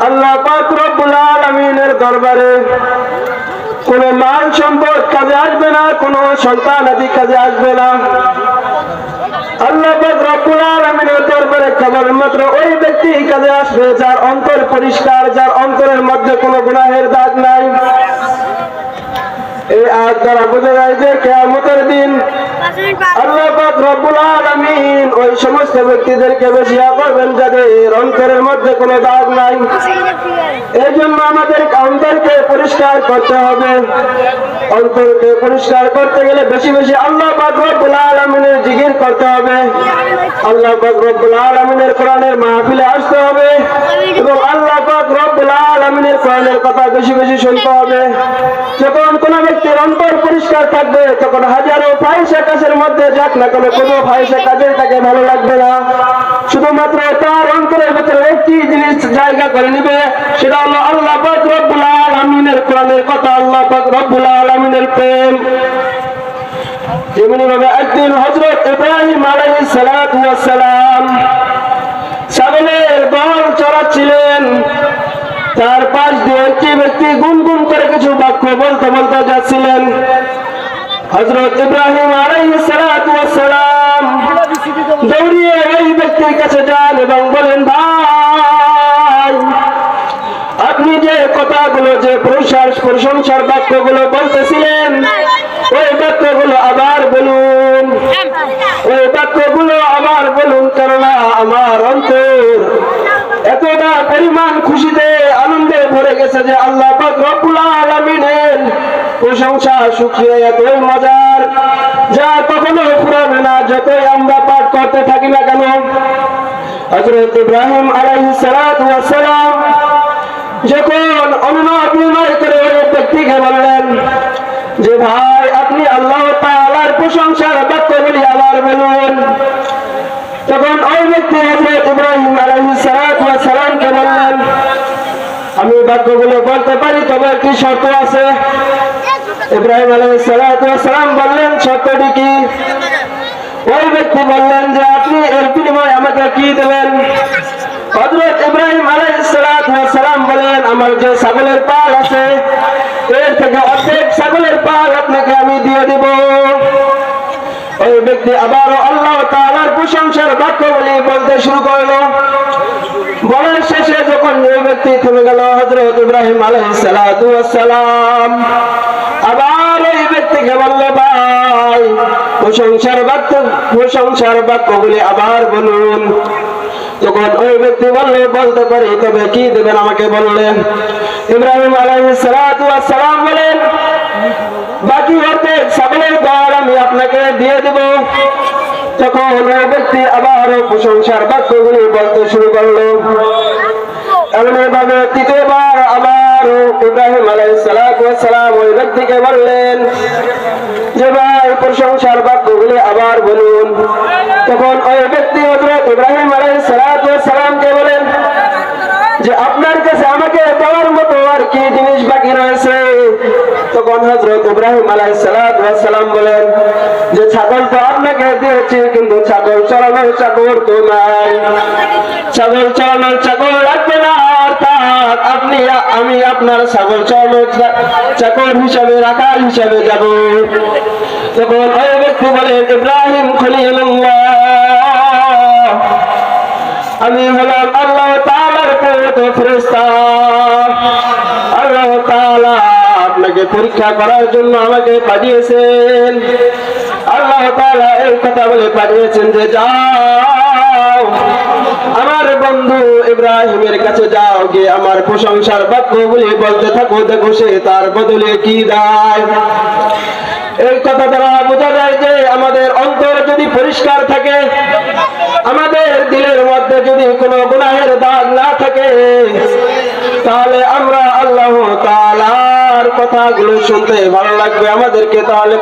আল্লাহ পাক রব্বুল আলামিনের দরবারে কোনো মাল সম্পদ কাজে আসবে না, কোনো সন্তান আদি কাজে আসবে না। আল্লাহ পাক রব্বুল আলামিনের দরবারে কেবলমাত্র ওই ব্যক্তি কাজে আসবে যার অন্তর পরিষ্কার, যার অন্তরের মধ্যে কোনো গুনাহের দাগ নাই। এই আয়াত দ্বারা বোঝা যায় যে কিয়ামতের দিন আল্লাহ পাক রব্বুল আলামিন ওই সমস্ত ব্যক্তিদেরকে বেশিয়া করবেন যাদের অন্তরের মধ্যে কোনো দাগ নাই। এই জন্য আমাদের অন্তরকে পরিষ্কার করতে হবে। অন্তরকে পরিষ্কার করতে গেলে বেশি বেশি আল্লাহ পাক রব্বুল আলামিনের জিকির করতে হবে, আল্লাহ পাক রব্বুল আলামিনের কোরআনের মাহফিলে আসতে হবে এবং আল্লাহ পাক রব্বুল আলামিনের কোরআনের কথা বেশি বেশি শুনতে হবে। যখন কোন ব্যক্তির অন্তর পরিষ্কার থাকবে তখন হাজারো ফাহিশা কাজের মধ্যে যাক না কেন কোনো ফাহিশা কাজের তাকে ভালো লাগবে না। শুধুমাত্র তার অন্তরের ভিতরে একটি জিনিস জায়গা করে নিবে, সেটা হলো আল্লাহ পাক রব্বুল আলামিনের কোরআনের কথা, আল্লাহ পাক রব্বুল আলামিনের প্রেম। যেমনি ভাবে একদিন হযরত ইব্রাহিম আলাইহিস সালাতু ওয়াস সালাম ছাগলের দল চড়াচ্ছিলেন, তার পাশ দিয়ে একটি ব্যক্তি গুনগুন করে কিছু বাক্য বলতে বলতে যাচ্ছিলেন। হযরত ইব্রাহিম আলাইহিস সালাতু ওয়াস সালাম দৌড়িয়ে ওই ব্যক্তির কাছে যান এবং বলেন, ভাই আপনি যে কথাগুলো, যে প্রশংসার বাক্যগুলো বলতেছিলেন ওই বাক্যগুলো আবার বলুন, ওই বাক্যগুলো আবার বলুন, কেননা আমার অন্তর এতটা পরিমাণ খুশিতে আনন্দে ভরে গেছে যে আল্লাহ পাক রব্বুল আলামিনের প্রশংসা শুকরিয়া এতই মজার যা কখনো ফুরাবে না যতই আমরা পাঠ করতে থাকি না কেন। হযরত ইব্রাহিম আলাইহিস সালাতু ওয়াস সালাম যখন অনুনয় বিনয় করে ওই ব্যক্তিকে বললেন যে ভাই আপনি আল্লাহ তাআলার প্রশংসার বাক্যগুলি আবার বলুন, তখন ওই ব্যক্তি হযরত ইব্রাহিম আলাইহিস সালাতু ওয়াস সালামকে বললেন, আমি বাক্যগুলো বলতে পারি তবে একটি শর্ত আছে। ইব্রাহিম আলাইহিস সালাতু ওয়াস সালাম বললেন, শর্তটি কি? ওই ব্যক্তি বললেন যে আপনি এর বিনিময়ে আমাকে কি দেবেন? হযরত ইব্রাহিম আলাইহিস সালাতু ওয়াস সালাম বলেন, আমার যে ছাগলের পাল আছে এর থেকে অর্ধেক ছাগলের পাল আপনাকে আমি দিয়ে দেব। ওই ব্যক্তি আবারও আল্লাহ তাআলার প্রশংসার বাক্যগুলি বলতে শুরু করলো। বলার শেষে যখন ওই ব্যক্তি থেমে গেল, হযরত ইব্রাহিম আলাইহিস সালাতু ওয়াস সালাম আবার ওই ব্যক্তিকে বলল, ভাই প্রশংসার বাক্যগুলি আবার বলুন। তখন ওই ব্যক্তি বলল, বলতে পারি তবে কি দেবেন আমাকে বললেন। ইব্রাহিম আলাইহিস সালাতু ওয়াস সালাম বলেন, বাকি অর্ধেক ছাগলের দল আমি আপনাকে দিয়ে দেব। তখন ওই ব্যক্তি আবারও প্রশংসার বাক্যগুলি বলতে শুরু করলো। এমনভাবে তৃতীয়বার আবার ইব্রাহিম আলাইহিস সালাতু ওয়াস সালাম ওই ব্যক্তিকে বললেন যে ভাই প্রশংসার বাক্যগুলি আবার বলুন। তখন ওই ব্যক্তি হযরত ইব্রাহিম আলাইহিস সালাতু ওয়াস সালামকে বলেন যে আপনার কাছে আমাকে দেওয়ার মতো আর কি জিনিস বাকি রয়েছে? তখন হযরত ইব্রাহিম আলাইহিস সালাতু ওয়াস সালাম বলেন যে ছাগল তো আপনাকে দিয়েছি, কিন্তু ছাগল চড়ানোর চাকর তো নাই, ছাগল চড়ানোর চাকর রাখবে না, অর্থাৎ আমি আপনার ছাগল চড়ানোর চাকর হিসাবে, রাখাল হিসাবে যাব। তখন ওই ব্যক্তি বলেন, ইব্রাহিম খলিলুল্লাহ, আমি হলাম আল্লাহ তাআলার প্রেরিত ফেরেশতা, আল্লাহ তাআলা আপনাকে পরীক্ষা করার জন্য আমাকে পাঠিয়েছেন। আল্লাহ তাআলা এই কথা বলে পাঠিয়েছেন যে যাও আমার বন্ধু ইব্রাহিমের কাছে যাও, গিয়ে আমার প্রশংসার বাক্যগুলি বলতে থাকো, দেখো সে তার বদলে কি দেয়। এই কথা দ্বারা বোঝা যায় যে আমাদের অন্তর যদি পরিষ্কার থাকে, আমাদের দিলের মধ্যে যদি কোনো গুনাহের দাগ না থাকে, তাহলে আমরা আল্লাহ তাআলার কথাগুলো শুনতে ভালো লাগবে আমাদেরকে। তাহলে